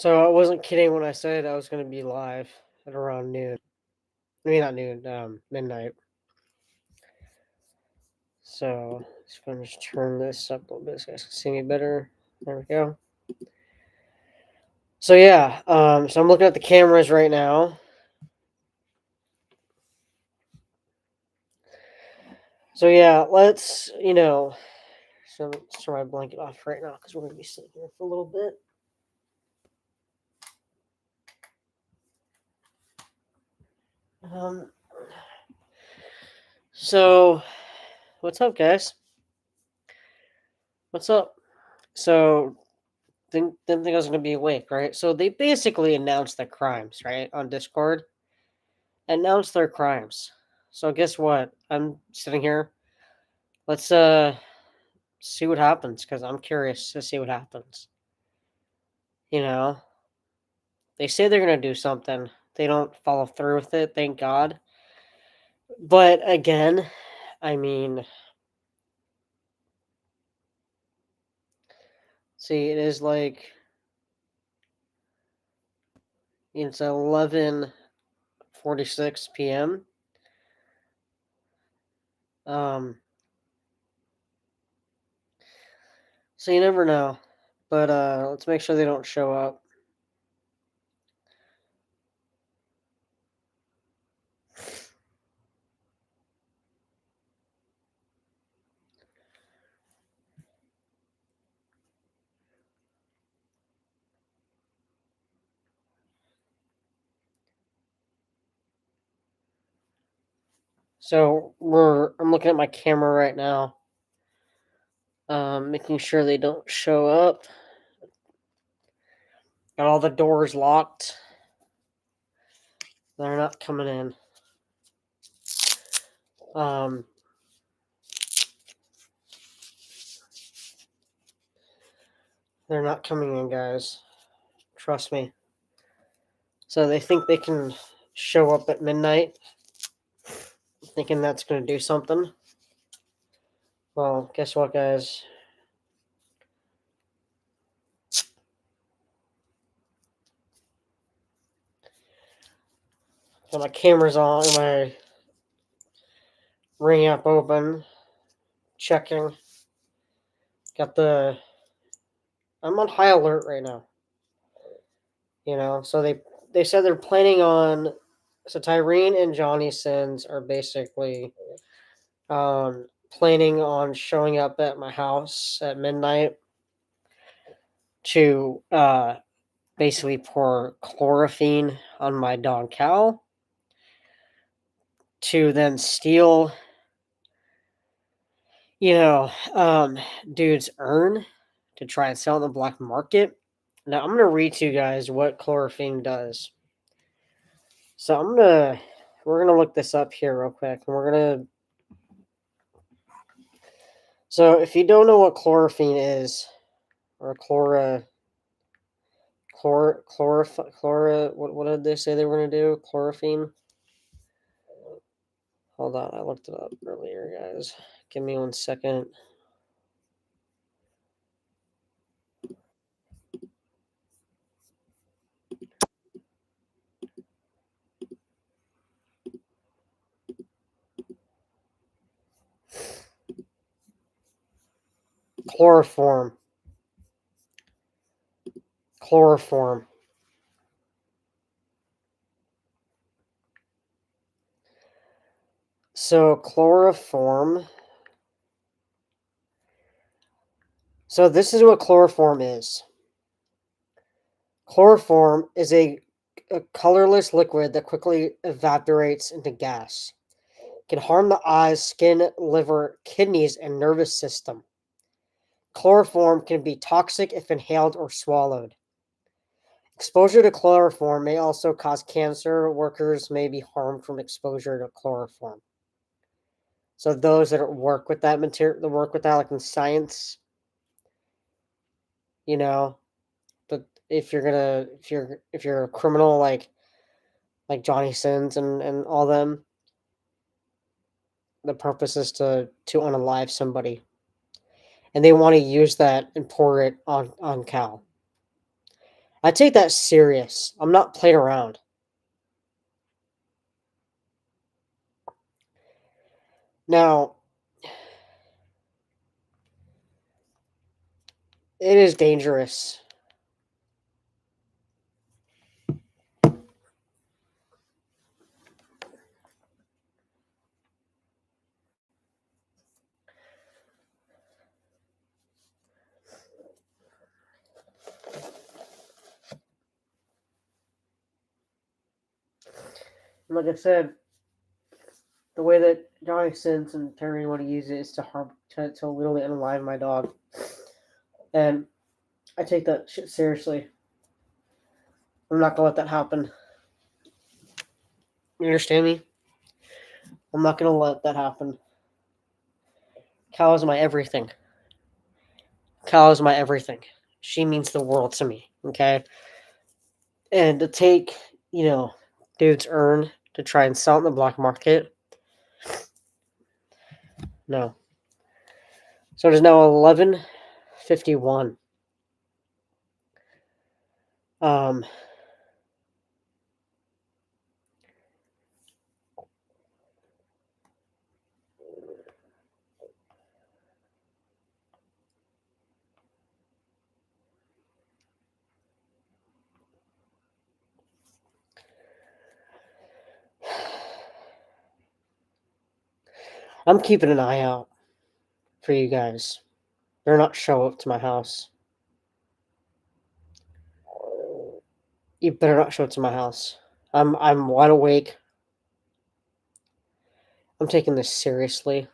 So I wasn't kidding when I said I was going to be live at around noon. I mean, not noon, midnight. So just going to just turn this up a little bit so you guys can see me better. There we go. So yeah, so I'm looking at the cameras right now. So yeah, let's so let's turn my blanket off right now because we're going to be sitting here for a little bit. Um, so what's up, guys? What's up? So didn't think I was gonna be awake, right? So they basically announced their crimes, right, on Discord. Announced their crimes. So guess what? I'm sitting here. Let's see what happens because I'm curious to see what happens. You know, they say they're gonna do something. They don't follow through with it, thank God. But again, I mean, see, it is like it's 11:46 p.m. Um, so you never know. But let's make sure they don't show up. So I'm looking at my camera right now, making sure they don't show up. Got all the doors locked. They're not coming in. Um, they're not coming in, guys. Trust me. So they think they can show up at midnight, thinking that's going to do something. Well, guess what, guys? Got my cameras on, my Ring app open, checking. I'm on high alert right now. So they said they're planning on. So Tyreen and Johnny Sins are basically planning on showing up at my house at midnight to basically pour chlorophene on my dog Cal to then steal, you know, dude's urn to try and sell it on the black market. Now I'm gonna read to you guys what chlorophene does. So we're gonna look this up here real quick, and we're gonna. So if you don't know what chlorophene is, or what did they say they were gonna do? Chlorophene. Hold on, I looked it up earlier, guys. Give me 1 second. Chloroform. Chloroform. So chloroform. So this is what chloroform is. Chloroform is a colorless liquid that quickly evaporates into gas. It can harm the eyes, skin, liver, kidneys, and nervous system. Chloroform can be toxic if inhaled or swallowed. Exposure to chloroform may also cause cancer. Workers may be harmed from exposure to chloroform. So those that work with that material, that work with that, like in science, you know, but if you're a criminal like Johnny Sins and all them, the purpose is to unalive somebody, and they want to use that and pour it on Cal. I take that serious. I'm not playing around. Now, it is dangerous. Like I said, the way that Johnny Sins and Terry want to use it is to literally unalive my dog, and I take that shit seriously. I'm not gonna let that happen. You understand me? I'm not gonna let that happen. Cal is my everything. Cal is my everything. She means the world to me. Okay, and to take dude's urn to try and sell it in the black market, no. So it is now 11:51. Um, I'm keeping an eye out for you guys. Better not show up to my house. You better not show up to my house. I'm wide awake. I'm taking this seriously.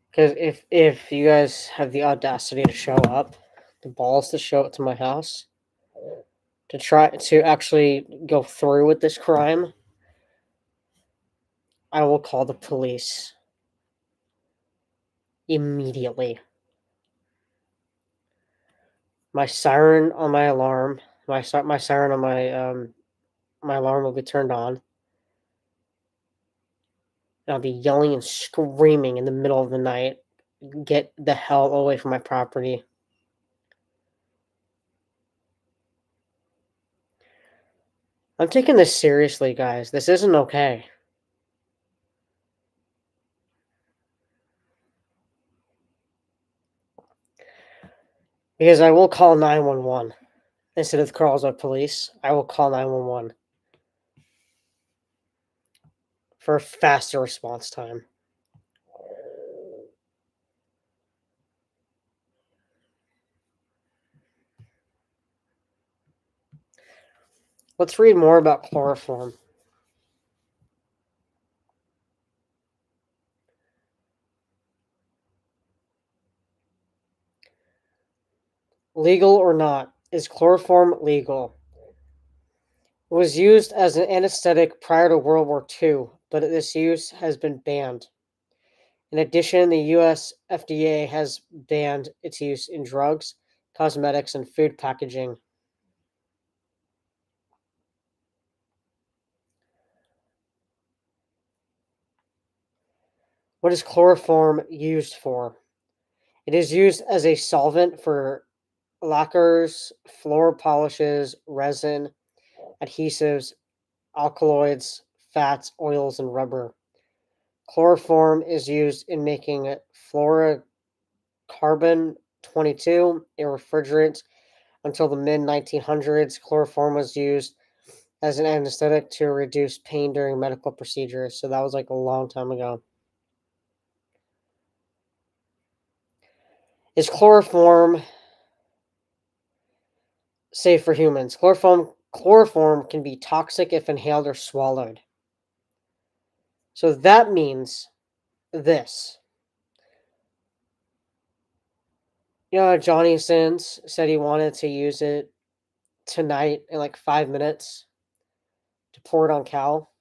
Because if you guys have the audacity to show up, the balls to show up to my house, to try to actually go through with this crime, I will call the police immediately. My siren on my alarm, my siren on my alarm will be turned on, and I'll be yelling and screaming in the middle of the night, "Get the hell away from my property!" I'm taking this seriously, guys. This isn't okay. Because I will call 911 instead of calls of police. I will call 911 for a faster response time. Let's read more about chloroform. Legal or not? Is chloroform legal? It was used as an anesthetic prior to World War II, but this use has been banned. In addition, the US FDA has banned its use in drugs, cosmetics, and food packaging. What is chloroform used for? It is used as a solvent for lacquers, floor polishes, resin, adhesives, alkaloids, fats, oils, and rubber. Chloroform is used in making fluorocarbon 22, a refrigerant. Until the mid 1900s, chloroform was used as an anesthetic to reduce pain during medical procedures. So that was like a long time ago. Is chloroform safe for humans? Chloroform can be toxic if inhaled or swallowed. So that means this. Johnny Sins said he wanted to use it tonight in like 5 minutes to pour it on Cal.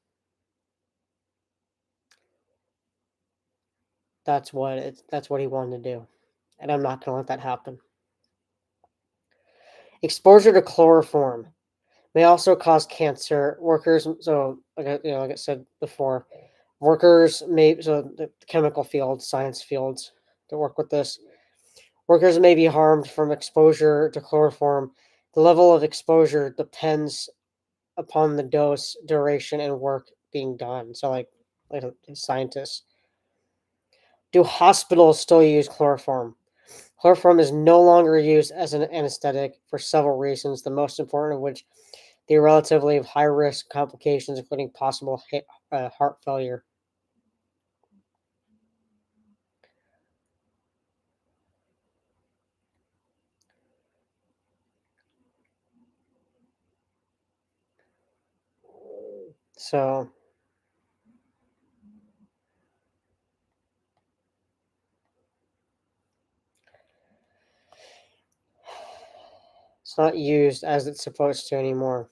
That's what he wanted to do. And I'm not gonna let that happen. Exposure to chloroform May also cause cancer. Workers, so like I said before, workers may the chemical fields, science fields that work with this. Workers may be harmed from exposure to chloroform. The level of exposure depends upon the dose, duration, and work being done. So, like scientists, do hospitals still use chloroform? Chloroform is no longer used as an anesthetic for several reasons. The most important of which the relatively high risk complications, including possible heart failure. So it's not used as it's supposed to anymore.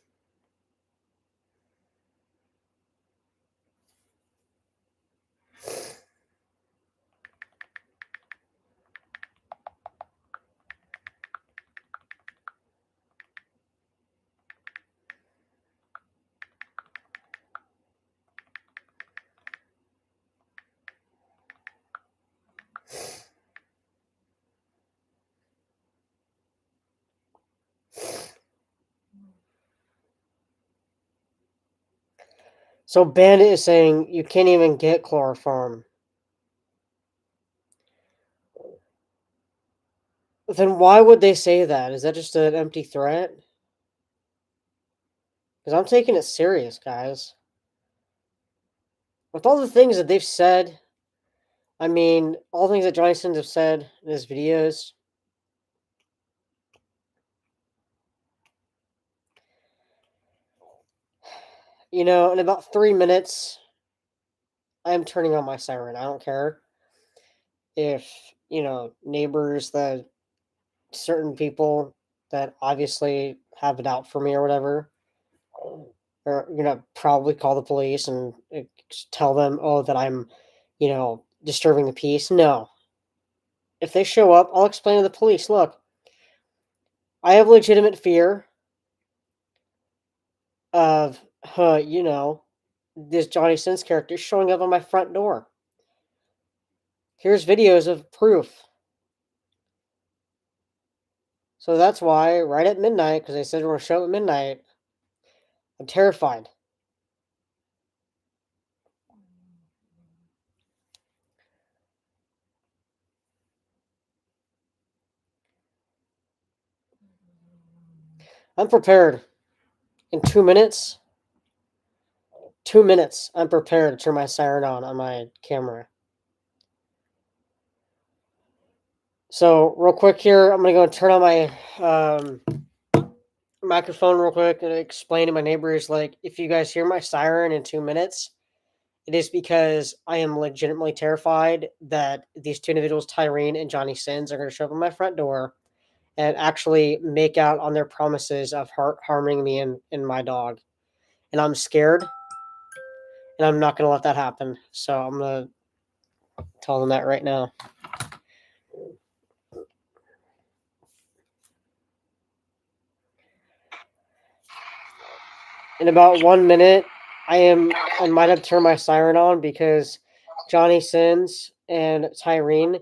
So Bandit is saying you can't even get chloroform. Then why would they say that? Is that just an empty threat? Because I'm taking it serious, guys. With all the things that they've said, I mean, all the things that Johnny Sins have said in his videos, in about 3 minutes, I am turning on my siren. I don't care if, neighbors that certain people that obviously have it out for me or whatever are gonna probably call the police and tell them, oh, that I'm, disturbing the peace. No. If they show up, I'll explain to the police, look, I have legitimate fear of, this Johnny Sins character showing up on my front door. Here's videos of proof. So that's why, right at midnight, because they said we're going to show up at midnight, I'm terrified. I'm prepared. In 2 minutes, 2 minutes, I'm prepared to turn my siren on my camera. So, real quick here, I'm going to go and turn on my microphone real quick and explain to my neighbors, like, if you guys hear my siren in 2 minutes, it is because I am legitimately terrified that these two individuals, Tyrene and Johnny Sins, are going to show up at my front door and actually make out on their promises of harming me and my dog. And I'm scared, and I'm not going to let that happen. So I'm going to tell them that right now. In about 1 minute, I might have turned my siren on because Johnny Sins and Tyrene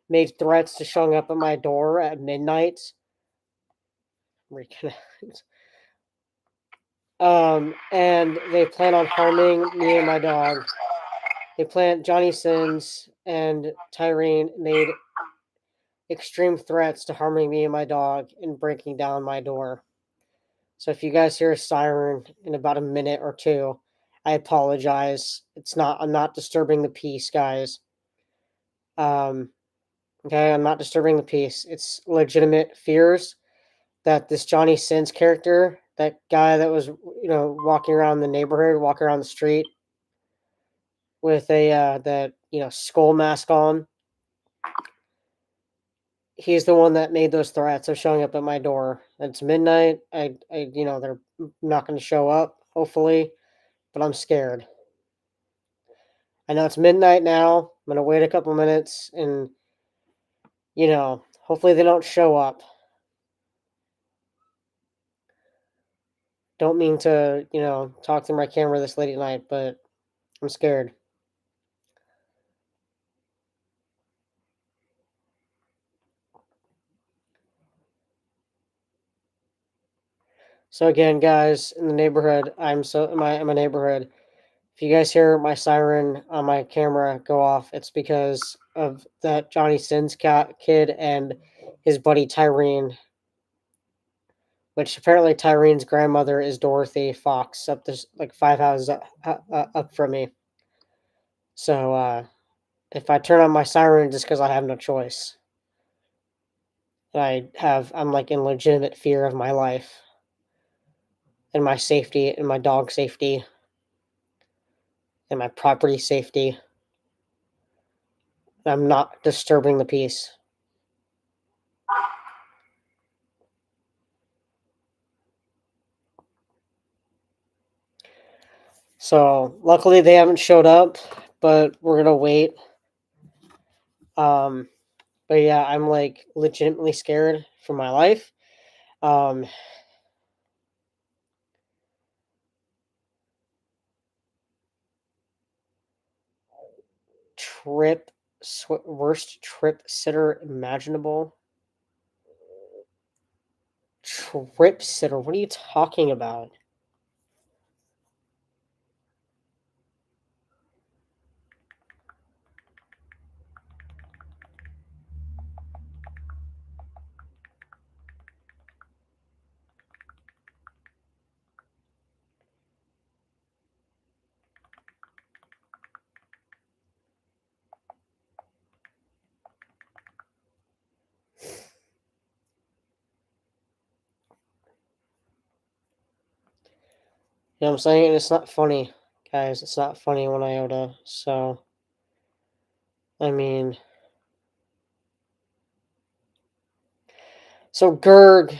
made threats to showing up at my door at midnight. Reconnect. And they plan on harming me and my dog. Johnny Sins and Tyrene made extreme threats to harming me and my dog and breaking down my door. So if you guys hear a siren in about a minute or two, I apologize. I'm not disturbing the peace, guys. Um, okay, I'm not disturbing the peace. It's legitimate fears that this Johnny Sins character, that guy that was, walking around the neighborhood, walking around the street with a that skull mask on. He's the one that made those threats of showing up at my door. It's midnight. They're not going to show up, hopefully, but I'm scared. I know it's midnight now. I'm going to wait a couple minutes and, hopefully they don't show up. don't mean to, talk to my camera this late at night, but I'm scared. So again, guys, in the neighborhood, in my neighborhood. If you guys hear my siren on my camera go off, it's because of that Johnny Sins kid and his buddy Tyrene, which apparently Tyrene's grandmother is Dorothy Fox, up this like 5 houses up from me. So if I turn on my siren, just because I have no choice, I'm like in legitimate fear of my life and my safety and my dog safety and my property safety. I'm not disturbing the peace. So luckily they haven't showed up, but we're gonna wait. Um, but yeah, I'm like legitimately scared for my life. Um, trip, worst trip sitter imaginable. Trip sitter? What are you talking about? You know what I'm saying? It's not funny, guys. It's not funny one iota. So, I mean, so Gerg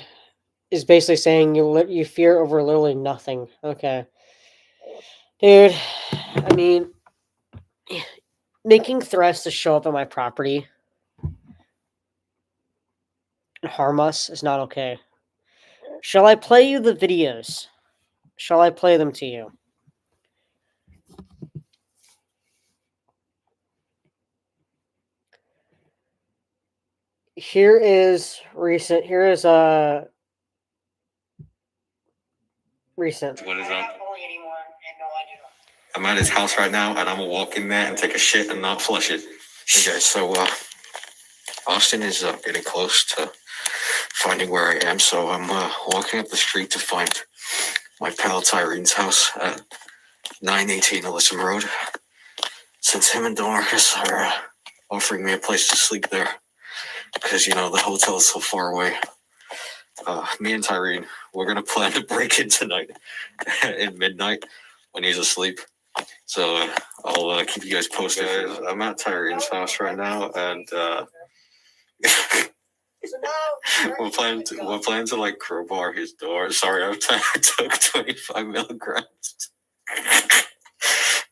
is basically saying you fear over literally nothing. Okay, dude. I mean, making threats to show up at my property and harm us is not okay. Shall I play you the videos? Shall I play them to you? Here is recent. Here is recent. What is up? I'm at his house right now, and I'm gonna walk in there and take a shit and not flush it. Okay, so Austin is getting close to finding where I am, so I'm walking up the street to find my pal Tyrene's house at 918 Alyssum Road. Since him and DeMarcus are offering me a place to sleep there, because the hotel is so far away. Me and Tyrene, we're gonna plan to break in tonight at midnight when he's asleep. So I'll keep you guys posted. Guys, I'm at Tyrene's house right now, and we're planning to like crowbar his door. Sorry, I took 25 milligrams.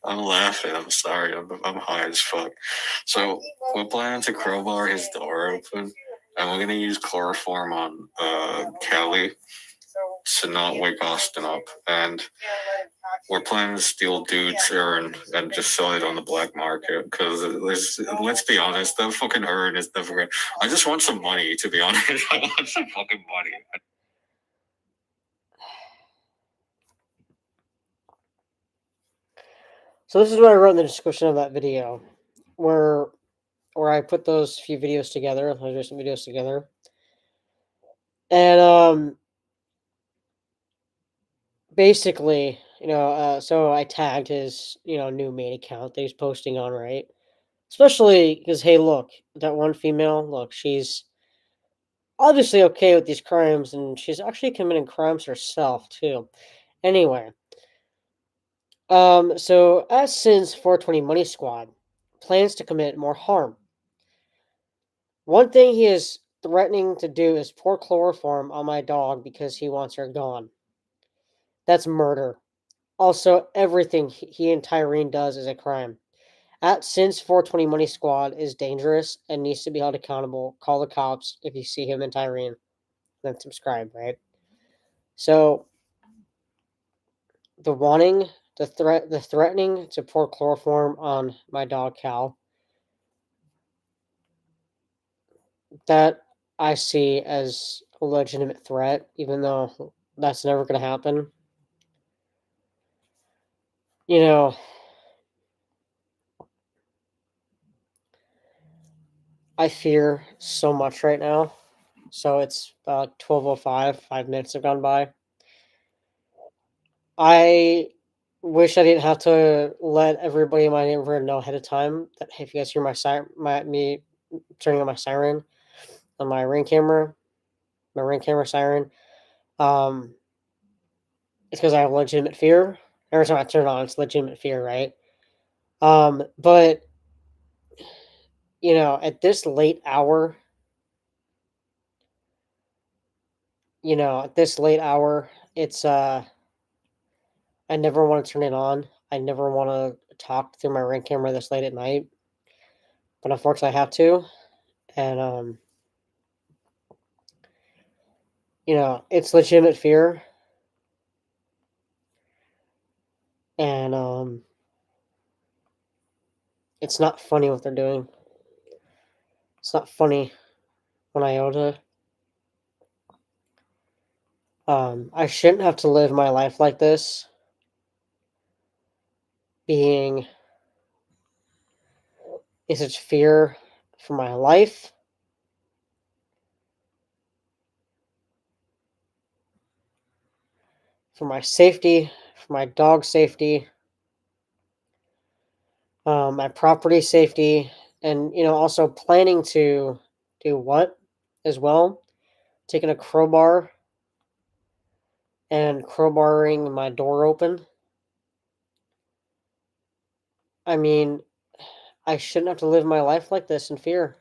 I'm laughing. I'm sorry. I'm high as fuck. So we're planning to crowbar his door open, and we're gonna use chloroform on Kelly to not wake Austin up. And we're planning to steal dude's urn and just sell it on the black market because let's be honest, that fucking urn is never gonna. I just want some money, to be honest. I want some fucking money. So this is what I wrote in the description of that video, where I put those few videos together, those recent videos together, and basically, so I tagged his new main account that he's posting on, right? Especially because hey, look, that one female, look, she's obviously okay with these crimes, and she's actually committing crimes herself too. Anyway, so as Sin's 420 Money Squad plans to commit more harm. One thing he is threatening to do is pour chloroform on my dog because he wants her gone. That's murder. Also, everything he and Tyrene does is a crime. At Sin's 420 Money Squad is dangerous and needs to be held accountable. Call the cops if you see him and Tyrene. Then subscribe, right? So the wanting, the threatening to pour chloroform on my dog Cal, that I see as a legitimate threat, even though that's never going to happen. You know, I fear so much right now. So it's 12:05, 5 minutes have gone by. I wish I didn't have to let everybody in my neighborhood know ahead of time that, hey, if you guys hear my siren, me turning on my siren on my ring camera siren, um, it's because I have legitimate fear. Every time I turn it on, it's legitimate fear, right? But at this late hour, it's I never want to turn it on. I never want to talk through my ring camera this late at night, but unfortunately I have to. And it's legitimate fear, and it's not funny what they're doing. It's not funny one iota. I shouldn't have to live my life like this, being in such fear for my life, for my safety, for my dog safety, my property safety, and also planning to do what as well, taking a crowbar and crowbarring my door open. I mean, I shouldn't have to live my life like this in fear.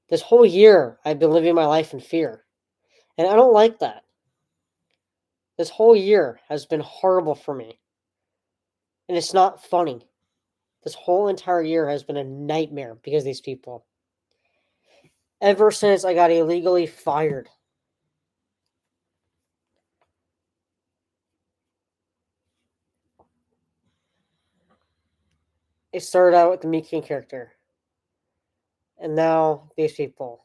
This whole year, I've been living my life in fear, and I don't like that. This whole year has been horrible for me, and it's not funny. This whole entire year has been a nightmare because of these people. Ever since I got illegally fired. It started out with the Meat King character, and now these people.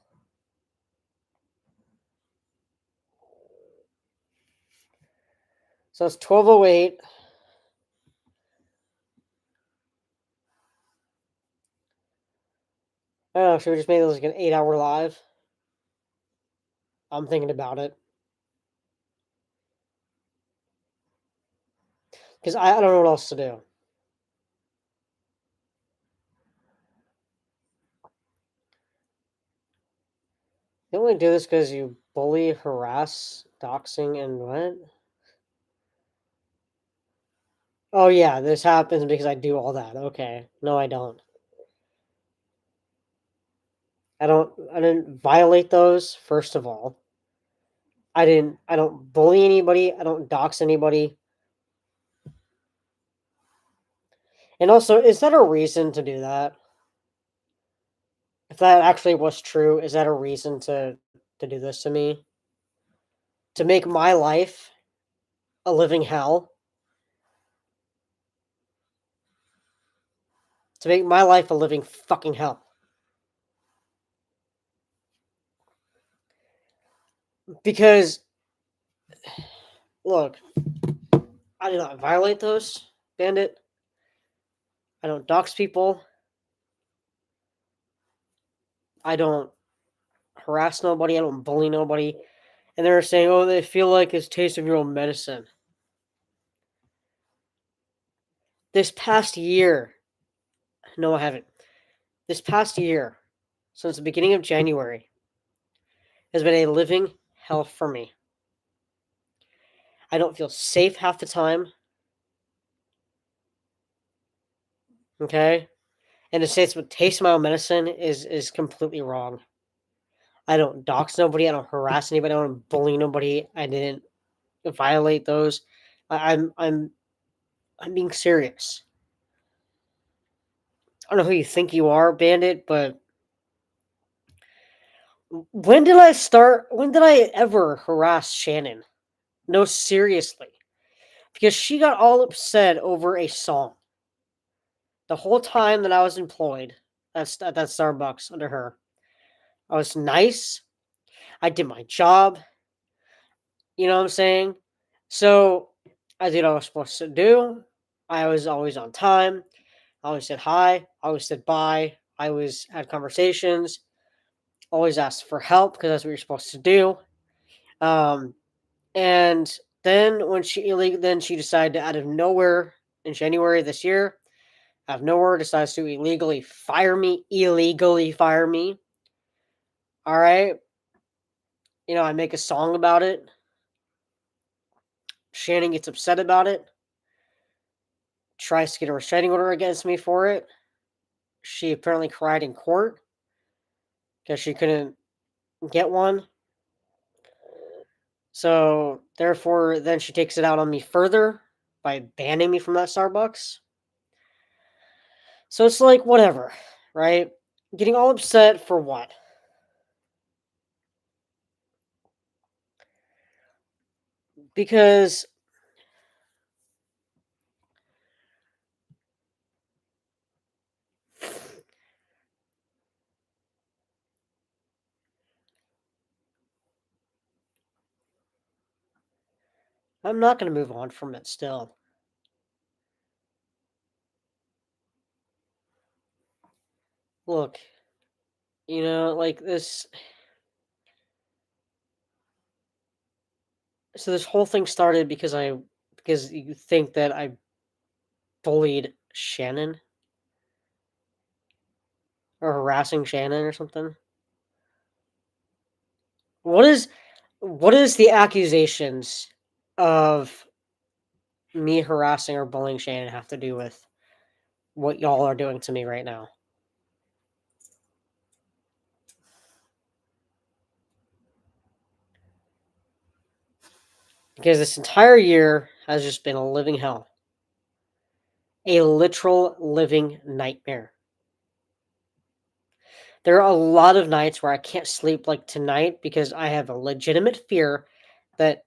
So it's 12:08. I don't know, should we just make this like an 8-hour live? I'm thinking about it. Because I don't know what else to do. You only do this because you bully, harass, doxing, and what? Oh yeah, this happens because I do all that. Okay. No, I don't. I didn't violate those, first of all. I don't bully anybody. I don't dox anybody. And also, is that a reason to do that? If that actually was true, is that a reason to do this to me? To make my life a living hell? To make my life a living fucking hell? Because look, I do not violate those, Bandit. I don't dox people. I don't harass nobody. I don't bully nobody. And they're saying, oh, they feel like it's taste of your own medicine. This past year, no, I haven't. This past year, since the beginning of January, has been a living hell for me. I don't feel safe half the time. Okay? And to say it's what taste of my own medicine is completely wrong. I don't dox nobody. I don't harass anybody. I don't bully nobody. I didn't violate those. I'm being serious. I don't know who you think you are, Bandit, but when did I start? When did I ever harass Shannon? No, seriously. because she got all upset over a song. The whole time that I was employed at that Starbucks under her, I was nice. I did my job. You know what I'm saying? So I did what I was supposed to do. I was always on time. I always said hi. I always said bye. I always had conversations. Always asked for help because that's what you're supposed to do. Um, and then she decided to out of nowhere in January this year, out of nowhere decides to illegally fire me. All right. I make a song about it. Shannon gets upset about it, tries to get a restraining order against me for it. She apparently cried in court because she couldn't get one. So, therefore, then she takes it out on me further by banning me from that Starbucks. So it's like, whatever, right? Getting all upset for what? Because I'm not going to move on from it still. Look, like this. So this whole thing started because you think that I bullied Shannon or harassing Shannon or something. What is the accusations of me harassing or bullying Shannon have to do with what y'all are doing to me right now? Because this entire year has just been a living hell. A literal living nightmare. There are a lot of nights where I can't sleep like tonight because I have a legitimate fear that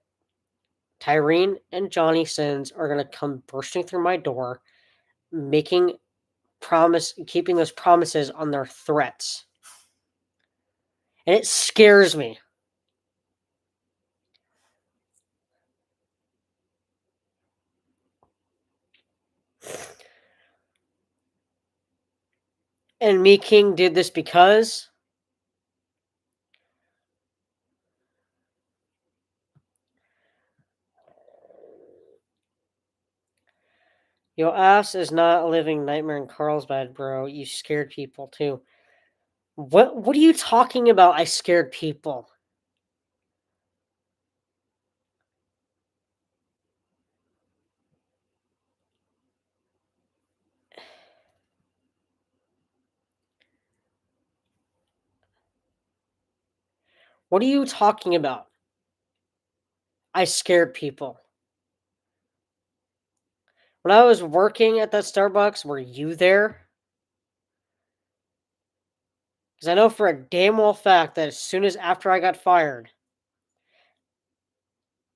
Tyrene and Johnny Sins are going to come bursting through my door, keeping those promises on their threats. And it scares me. And Me King did this because your ass is not a living nightmare in Carlsbad, bro. You scared people too. What are you talking about? I scared people. What are you talking about? I scared people. When I was working at that Starbucks, were you there? Because I know for a damn well fact that as soon as after I got fired,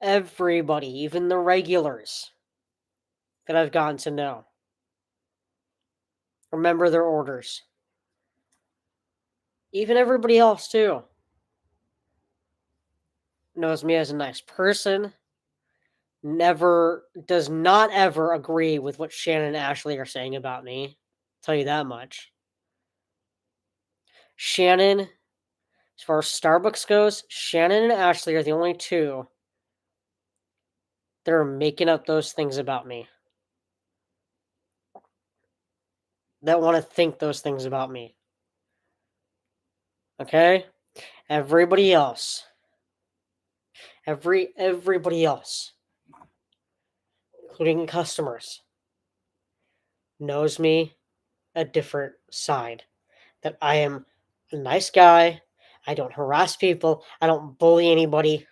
everybody, even the regulars that I've gotten to know, remember their orders. Even everybody else, too, knows me as a nice person, does not ever agree with what Shannon and Ashley are saying about me. I'll tell you that much. Shannon, as far as Starbucks goes, Shannon and Ashley are the only two that are making up those things about me. That want to think those things about me. Okay? Everybody else. Everybody else, including customers, knows me a different side. That I am a nice guy. I don't harass people. I don't bully anybody.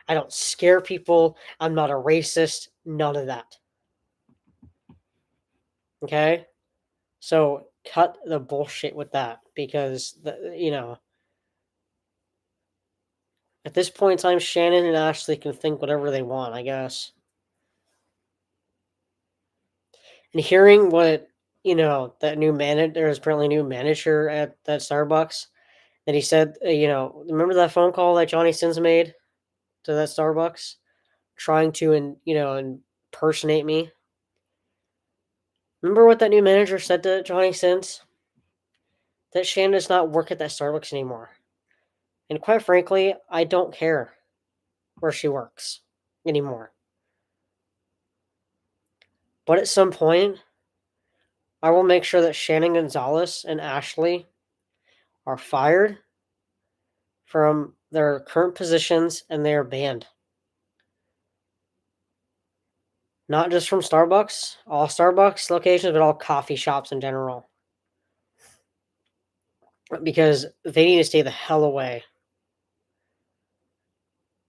I don't scare people. I'm not a racist. None of that. Okay? So cut the bullshit with that because At this point in time, Shannon and Ashley can think whatever they want, I guess. And hearing what, that new manager, there's apparently a new manager at that Starbucks, that he said, remember that phone call that Johnny Sins made to that Starbucks, trying to, impersonate me? Remember what that new manager said to Johnny Sins? That Shannon does not work at that Starbucks anymore. And quite frankly, I don't care where she works anymore. But at some point, I will make sure that Shannon Gonzalez and Ashley are fired from their current positions and they are banned. Not just from Starbucks, all Starbucks locations, but all coffee shops in general. Because they need to stay the hell away.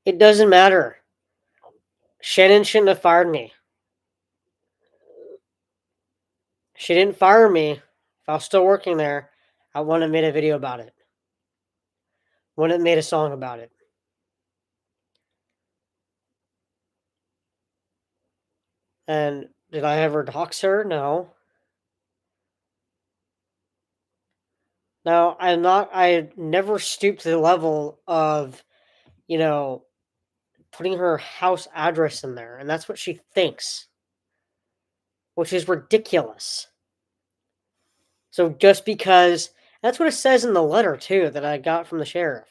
It doesn't matter. Shannon shouldn't have fired me. She didn't fire me. If I was still working there, I wouldn't have made a video about it. Wouldn't have made a song about it. And did I ever dox her? No. Now, I never stooped to the level of, putting her house address in there. And that's what she thinks, which is ridiculous. So just because, that's what it says in the letter, too, that I got from the sheriff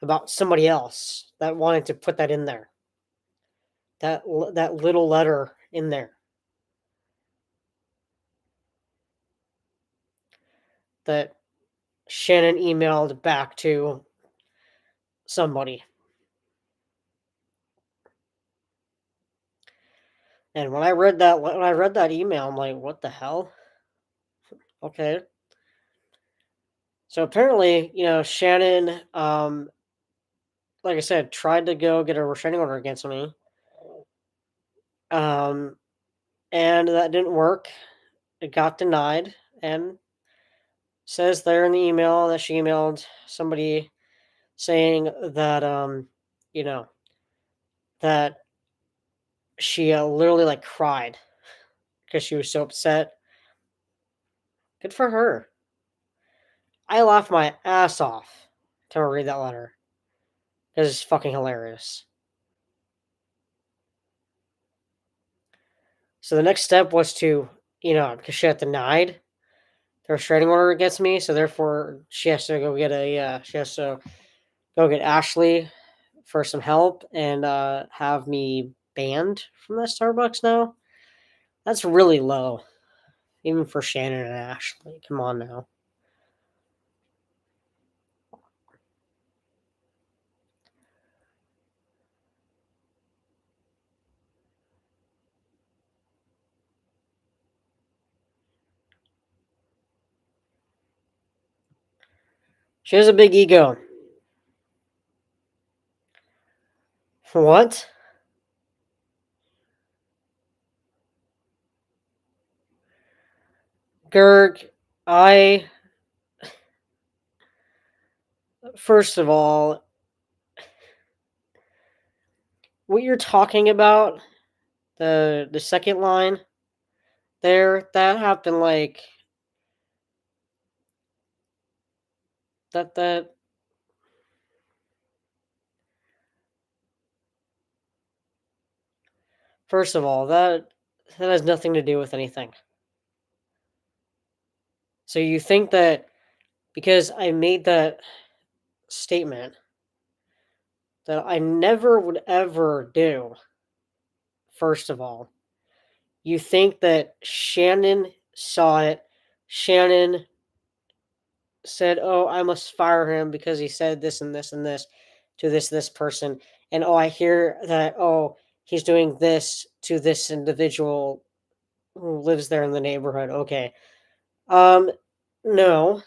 about somebody else that wanted to put that in there. That little letter in there. That Shannon emailed back to somebody. And when I read that email, I'm like, what the hell? Okay. So apparently, Shannon, like I said, tried to go get a restraining order against me. And that didn't work. It got denied, and says there in the email that she emailed somebody saying that, that she literally like cried because she was so upset. Good for her. I laughed my ass off to read that letter because it's fucking hilarious. So the next step was to, because she had denied the restraining order against me, so therefore she has to go get Ashley for some help and have me banned from that Starbucks now. That's really low, even for Shannon and Ashley. Come on now. She has a big ego. What? Gerg, first of all, what you're talking about, the second line there, that happened like that first of all, that has nothing to do with anything. So you think that because I made that statement that I never would ever do, first of all, you think that Shannon saw it. Shannon said, "Oh, I must fire him because he said this and this and this to this person." And oh, I hear that, oh, he's doing this to this individual who lives there in the neighborhood. Okay. No.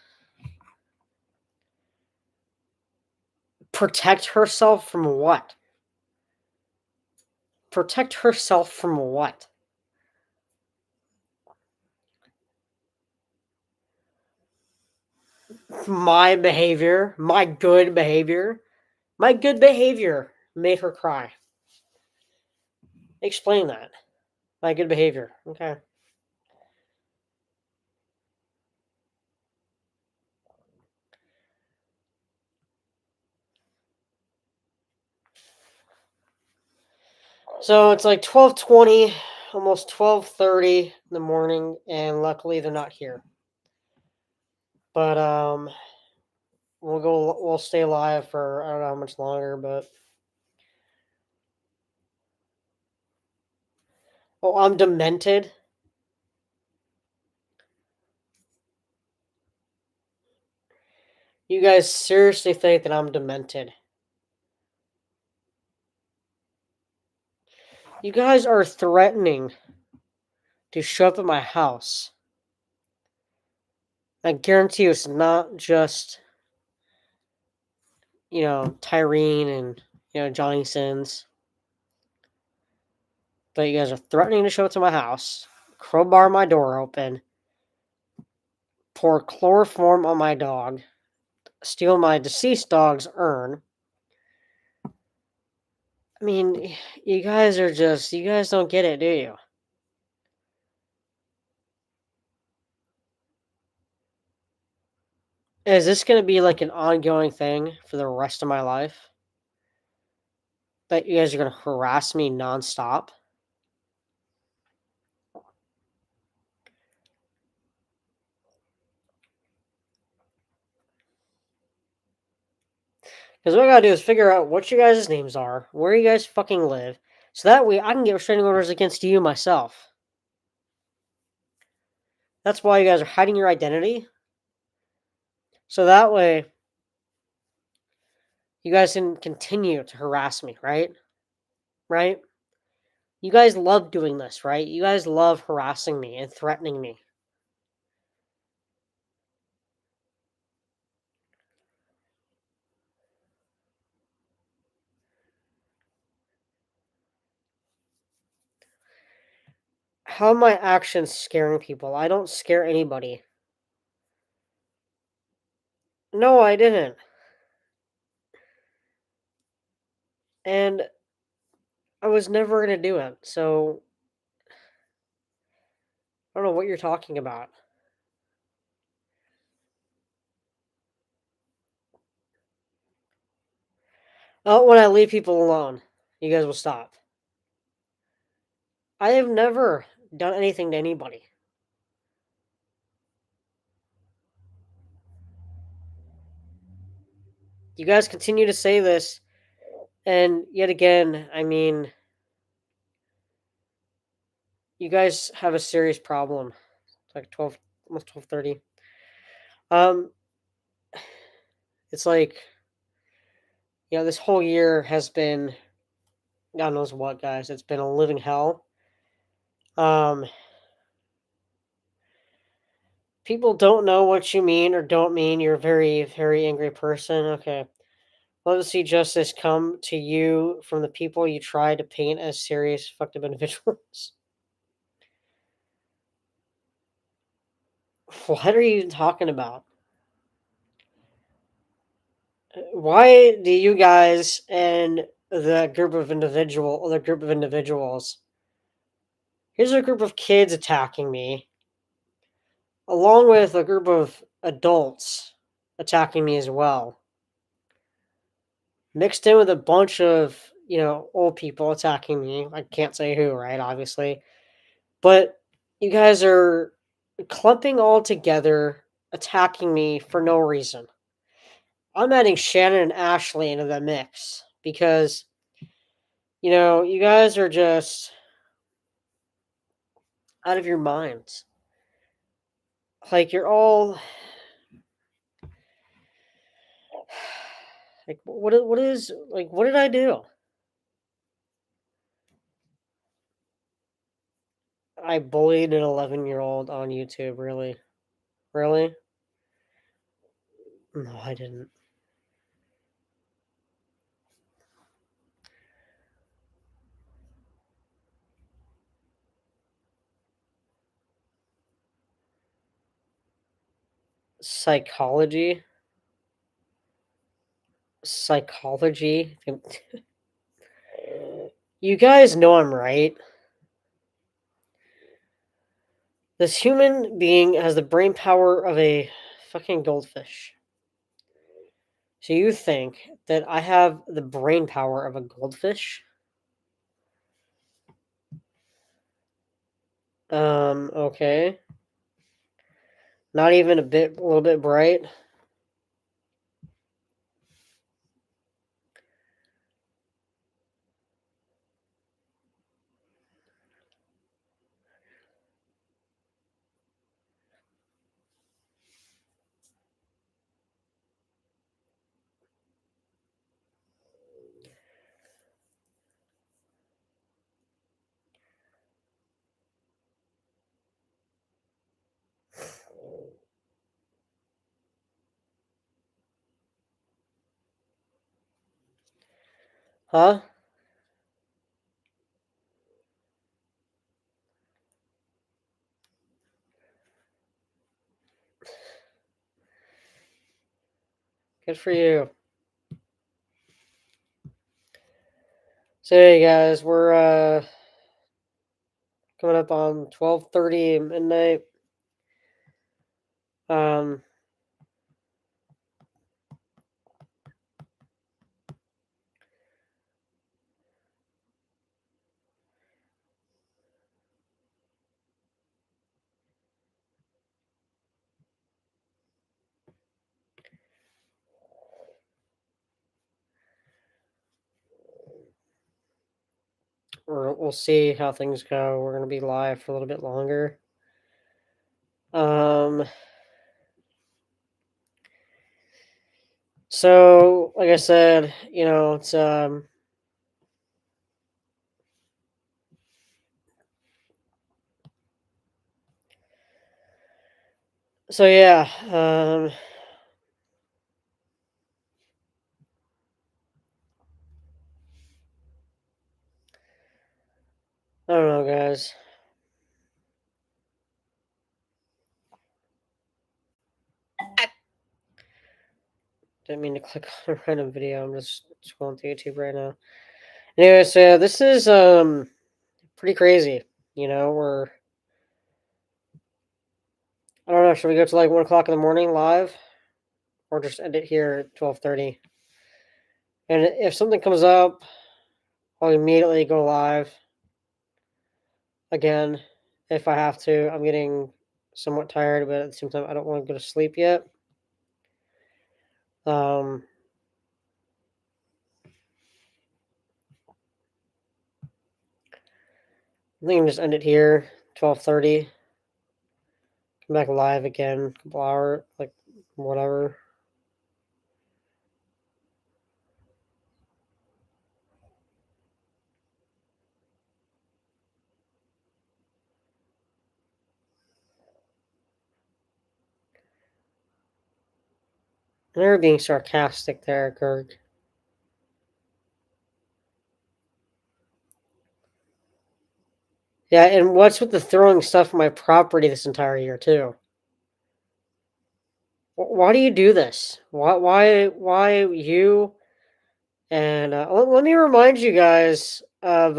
Protect herself from what? Protect herself from what? My behavior, my good behavior, My good behavior made her cry. Explain that. My good behavior. Okay. So it's like 12:20, almost 12:30 in the morning, and luckily they're not here. But we'll stay alive for I don't know how much longer, but oh, I'm demented. You guys seriously think that I'm demented? You guys are threatening to show up at my house. I guarantee you it's not just, Tyrene and, Johnny Sins. But you guys are threatening to show up to my house, crowbar my door open, pour chloroform on my dog, steal my deceased dog's urn. I mean, you guys don't get it, do you? Is this going to be like an ongoing thing for the rest of my life? That you guys are going to harass me nonstop? Because what I gotta do is figure out what you guys' names are, where you guys fucking live, so that way I can get restraining orders against you myself. That's why you guys are hiding your identity. So that way you guys can continue to harass me, right? Right? You guys love doing this, right? You guys love harassing me and threatening me. How are my actions scaring people? I don't scare anybody. No, I didn't. And I was never going to do it. So I don't know what you're talking about. Oh, when I leave people alone, you guys will stop. I have never done anything to anybody. You guys continue to say this, and yet again, I mean, you guys have a serious problem. It's like 12, almost 12:30. Um, it's like, this whole year has been God knows what, guys. It's been a living hell. Um, people don't know what you mean or don't mean. You're a very, very angry person. Okay. Love to see justice come to you from the people you try to paint as serious, fucked up individuals. What are you even talking about? Why do you guys and the group of individuals, here's a group of kids attacking me, along with a group of adults attacking me as well, mixed in with a bunch of, old people attacking me. I can't say who, right? Obviously. But you guys are clumping all together, attacking me for no reason. I'm adding Shannon and Ashley into the mix because, you guys are just out of your minds. Like, you're all like, what did I do? I bullied an 11-year-old on YouTube, really? Really? No, I didn't. Psychology? psychology. You guys know I'm right. This human being has the brain power of a fucking goldfish. So you think that I have the brain power of a goldfish? Okay. Not even a little bit bright. Huh? Good for you. So hey guys, we're coming up on 12:30 midnight. Um we'll see how things go. We're gonna be live for a little bit longer. Um so like I said, it's so yeah, I don't know guys. Didn't mean to click on a random video. I'm just scrolling through YouTube right now. Anyway, so yeah, this is pretty crazy. We're I don't know, should we go to like 1 o'clock in the morning live? Or just end it here at 12:30? And if something comes up, I'll immediately go live again if I have to. I'm getting somewhat tired, but at the same time I don't want to go to sleep yet. Um I think I'm just end it here, 12:30. Come back live again, couple hour, like whatever. They're being sarcastic there, Gerg. Yeah, and what's with the throwing stuff on my property this entire year too? Why do you do this? Why you? And let me remind you guys of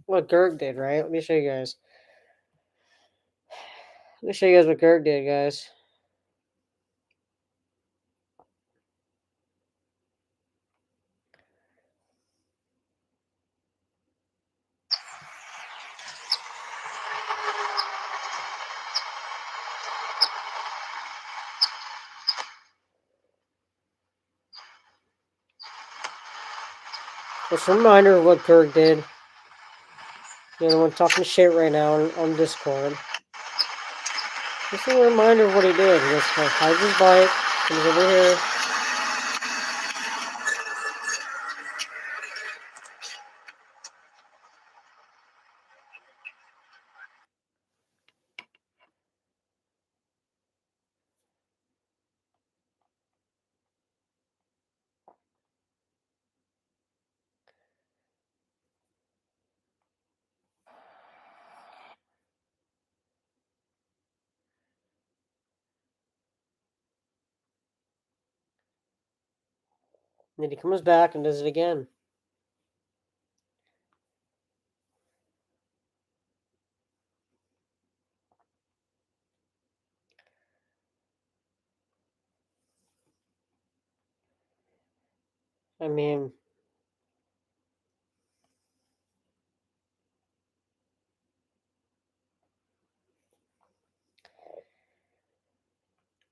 what Gerg did. Right? Let me show you guys. Let me show you guys what Gerg did, guys. Just a reminder of what Gerg did. You're the one talking shit right now on Discord. Just a reminder of what he did. He just hides his bike, comes over here. And then he comes back and does it again. I mean,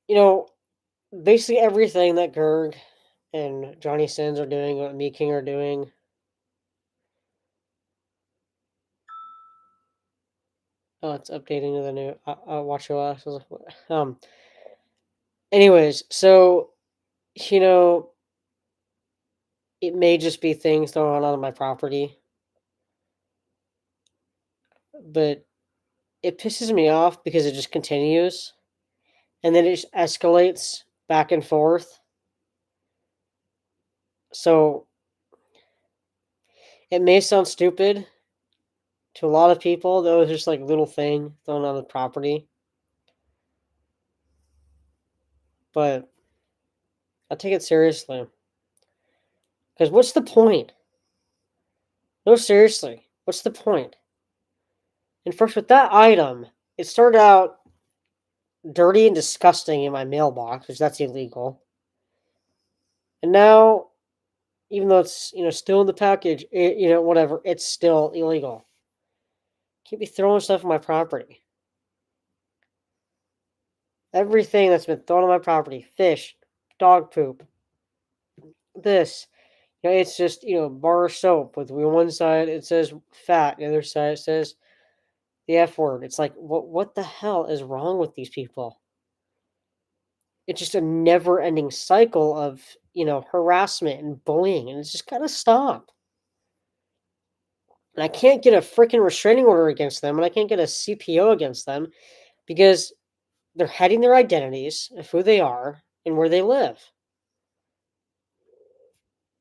you know, basically everything that Gerg and Johnny Sins are doing, what Me King are doing. Oh, it's updating to the new WatchOS. I was like, what? Anyways, so you know, it may just be things going on my property, but it pisses me off because it just continues, and then it just escalates back and forth. So it may sound stupid to a lot of people, though it's just like a little thing thrown on the property. But I take it seriously. Because what's the point? No, seriously. What's the point? And first, with that item, it started out dirty and disgusting in my mailbox, which that's illegal. And now, even though it's still in the package, whatever, it's still illegal. Can't be throwing stuff on my property. Everything that's been thrown on my property, fish, dog poop, this, it's just bar soap with one side it says fat, the other side it says the F word. It's like what the hell is wrong with these people? It's just a never ending cycle of harassment and bullying, and it's just gotta stop. And I can't get a freaking restraining order against them, and I can't get a CPO against them because they're hiding their identities of who they are and where they live.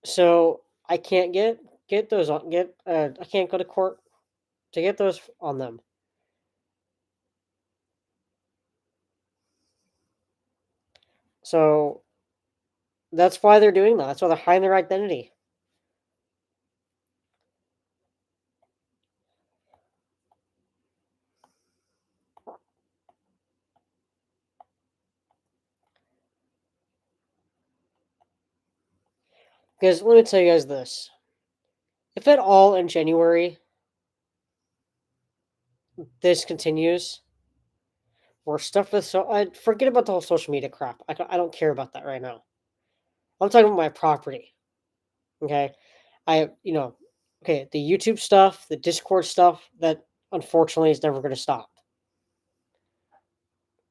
So I can't get those on get I can't go to court to get those on them. So that's why they're doing that. That's why they're hiding their identity. Because let me tell you guys this. If at all in January this continues, or stuff with I forget about the whole social media crap. I don't care about that right now. I'm talking about my property. Okay. I, okay, the YouTube stuff, the Discord stuff, that unfortunately is never going to stop.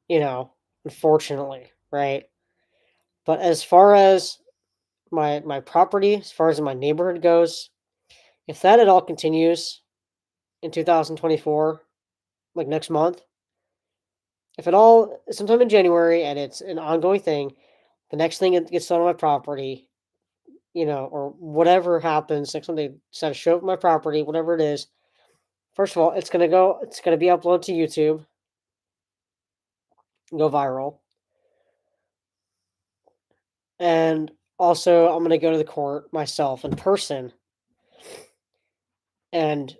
You know, unfortunately, right? But as far as my property, as far as my neighborhood goes, if that at all continues in 2024, like next month, if at all sometime in January and it's an ongoing thing, the next thing that gets done on my property, or whatever happens, next time they decide to show up my property, whatever it is, first of all, it's gonna be uploaded to YouTube, go viral. And also I'm gonna go to the court myself in person and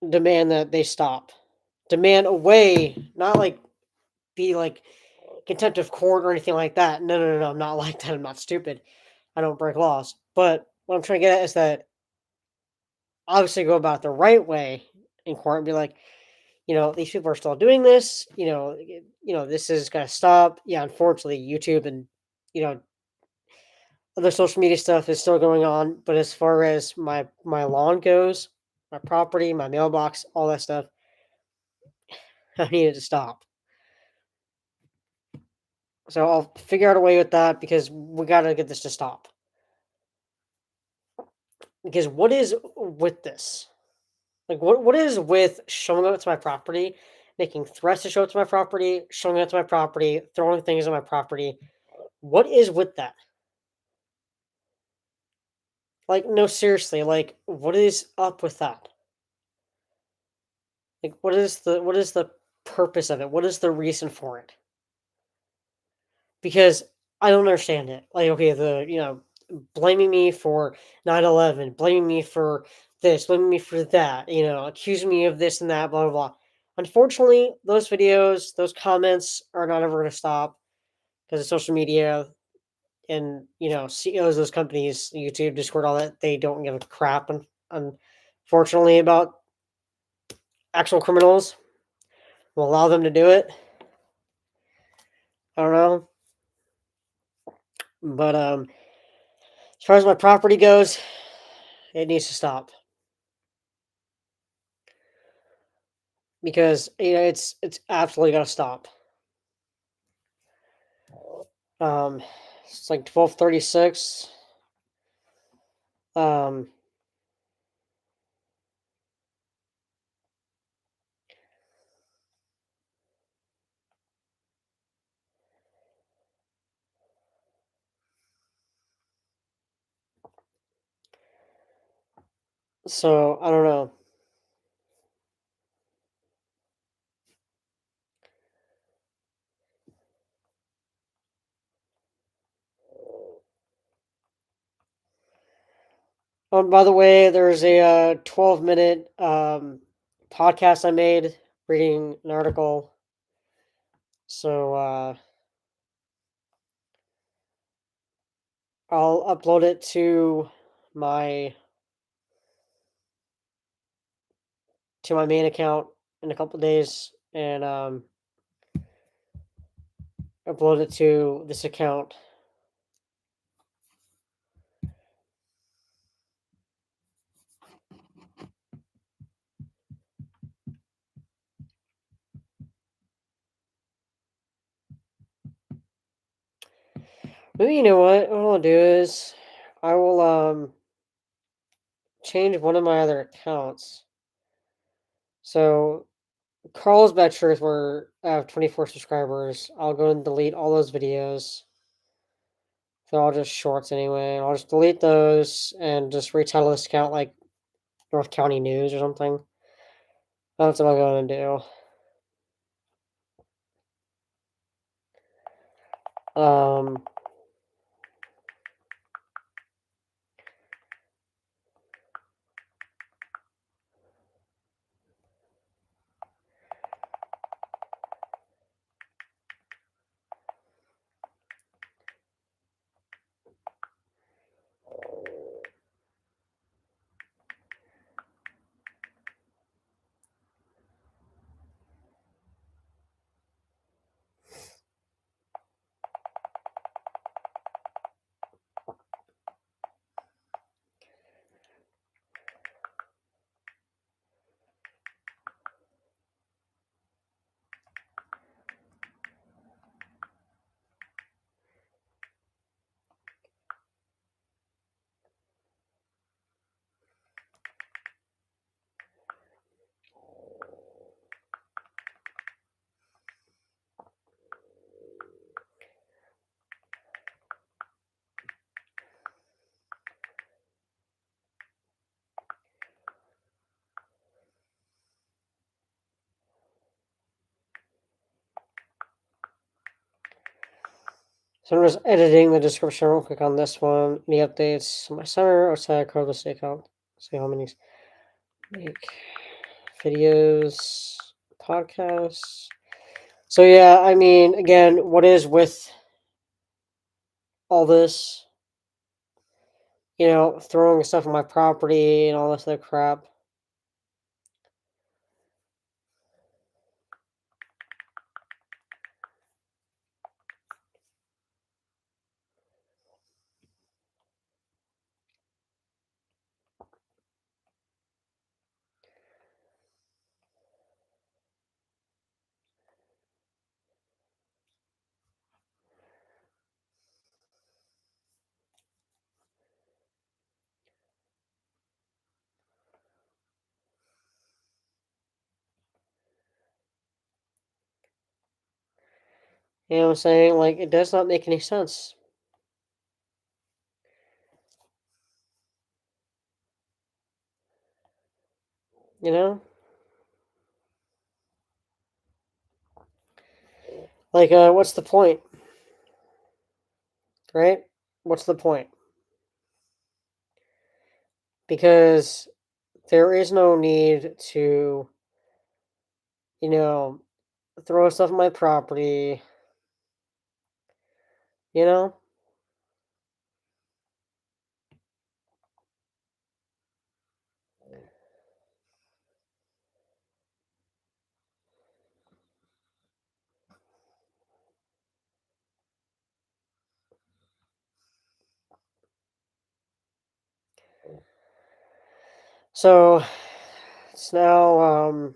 demand that they stop. Demand away, not like be like contempt of court or anything like that. No, no, no, no. I'm not like that. I'm not stupid. I don't break laws. But what I'm trying to get at is that obviously go about the right way in court and be like, these people are still doing this. This is gonna stop. Yeah, unfortunately, YouTube and you know other social media stuff is still going on. But as far as my lawn goes, my property, my mailbox, all that stuff, I needed to stop. So I'll figure out a way with that because we got to get this to stop. Because what is with this? Like, what is with showing up to my property, making threats to show up to my property, showing up to my property, throwing things on my property? What is with that? Like, no, seriously, like, what is up with that? Like, what is the purpose of it? What is the reason for it? Because I don't understand it. Like, okay, blaming me for 9/11, blaming me for this, blaming me for that, accusing me of this and that, blah, blah, blah. Unfortunately, those videos, those comments are not ever going to stop because of social media and, CEOs of those companies, YouTube, Discord, all that, they don't give a crap, unfortunately, about actual criminals. Will allow them to do it. I don't know. But as far as my property goes, it needs to stop because it's absolutely got to stop. Um, it's like 12:36. Um, so I don't know. Oh, by the way, there's a 12-minute podcast I made reading an article. So I'll upload it to my main account in a couple days and upload it to this account. Maybe you know what? What I'll do is I will change one of my other accounts. So Carl's Betchers where I have 24 subscribers. I'll go and delete all those videos. They're all just shorts anyway. I'll just delete those and just retitle this account like North County News or something. That's what I'm going to do. So I'm just editing the description real quick on this one. Any updates on my center outside Carlos State account? See how many make videos, podcasts. So yeah, I mean, again, what is with all this? Throwing stuff on my property and all this other crap. You know what I'm saying? Like, it does not make any sense. You know? Like, what's the point? Right? What's the point? because there is no need to, you know, throw stuff on my property, you know? So it's now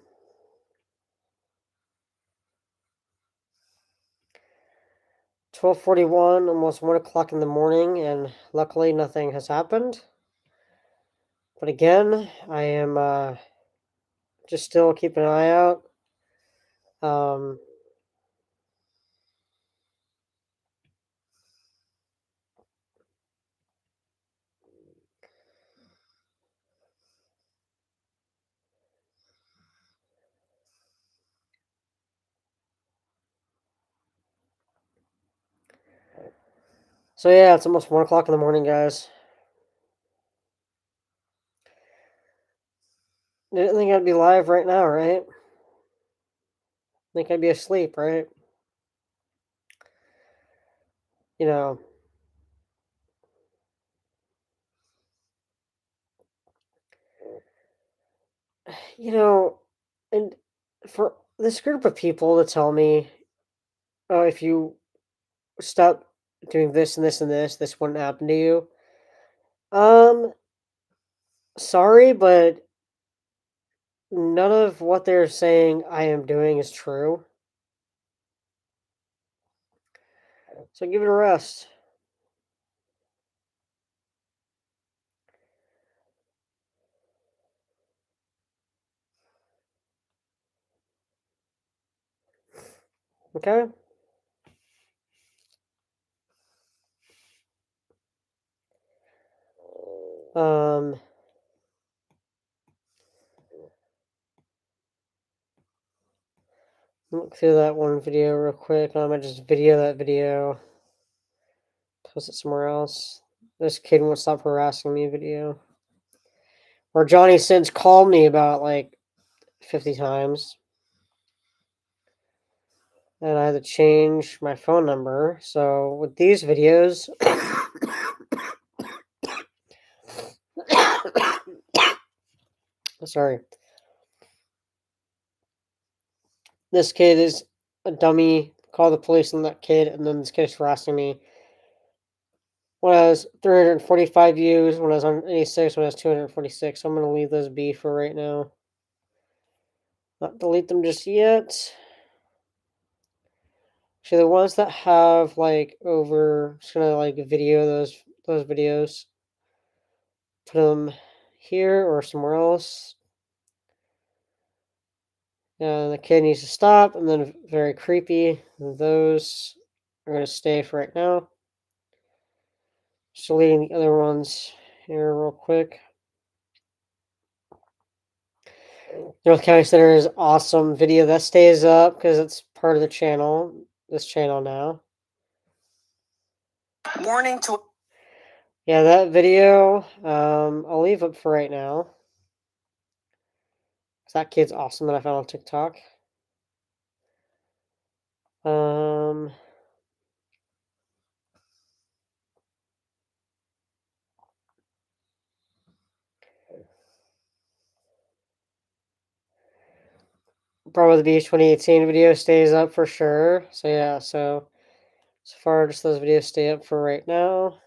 12:41, almost 1 o'clock in the morning, and luckily nothing has happened. But again, I am just still keeping an eye out. Um, so yeah, it's almost 1 o'clock in the morning, guys. Didn't think I'd be live right now, right? Think I'd be asleep, right? You know, you know, and for this group of people to tell me, oh, if you stop doing this and this and this wouldn't happen to you. Um, sorry, but none of what they're saying I am doing is true. So give it a rest. Okay? Um, look through that one video real quick. I might just video that video, post it somewhere else. This kid won't stop harassing me video. Or Johnny Sins called me about like 50 times. And I had to change my phone number. So with these videos, sorry, this kid is a dummy. Call the police on that kid, and then this kid is harassing me. When I was 345 views, when I was on 86, when I was 246. So I'm gonna leave those be for right now. Not delete them just yet. Actually, the ones that have like over, just gonna like video those videos. Put them here or somewhere else. And the kid needs to stop, and then very creepy. Those are going to stay for right now. Just deleting the other ones here real quick. North County Center is awesome video that stays up because it's part of the channel. This channel now. Warning to. Yeah, that video. I'll leave up for right now. That kid's awesome that I found on TikTok. Um. Probably the Beach 2018 video stays up for sure. So yeah, so far just those videos stay up for right now.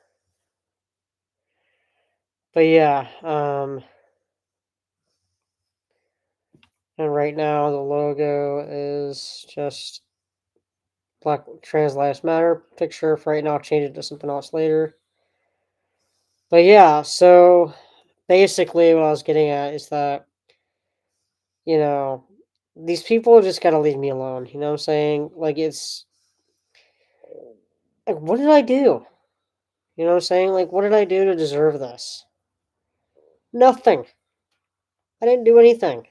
But yeah, and right now the logo is just Black Trans Lives Matter picture for right now. I'll change it to something else later. But yeah, so basically what I was getting at is that, you know, these people just gotta leave me alone. You know what I'm saying? Like it's like what did I do? You know what I'm saying? Like what did I do to deserve this? Nothing. I didn't do anything.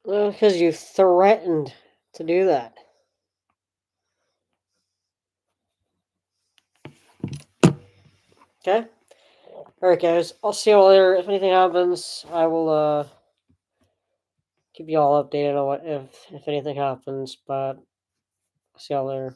Well, because you threatened to do that. Okay? Alright, guys. I'll see you all later. If anything happens, I will keep you all updated on what if anything happens, but I'll see y'all later.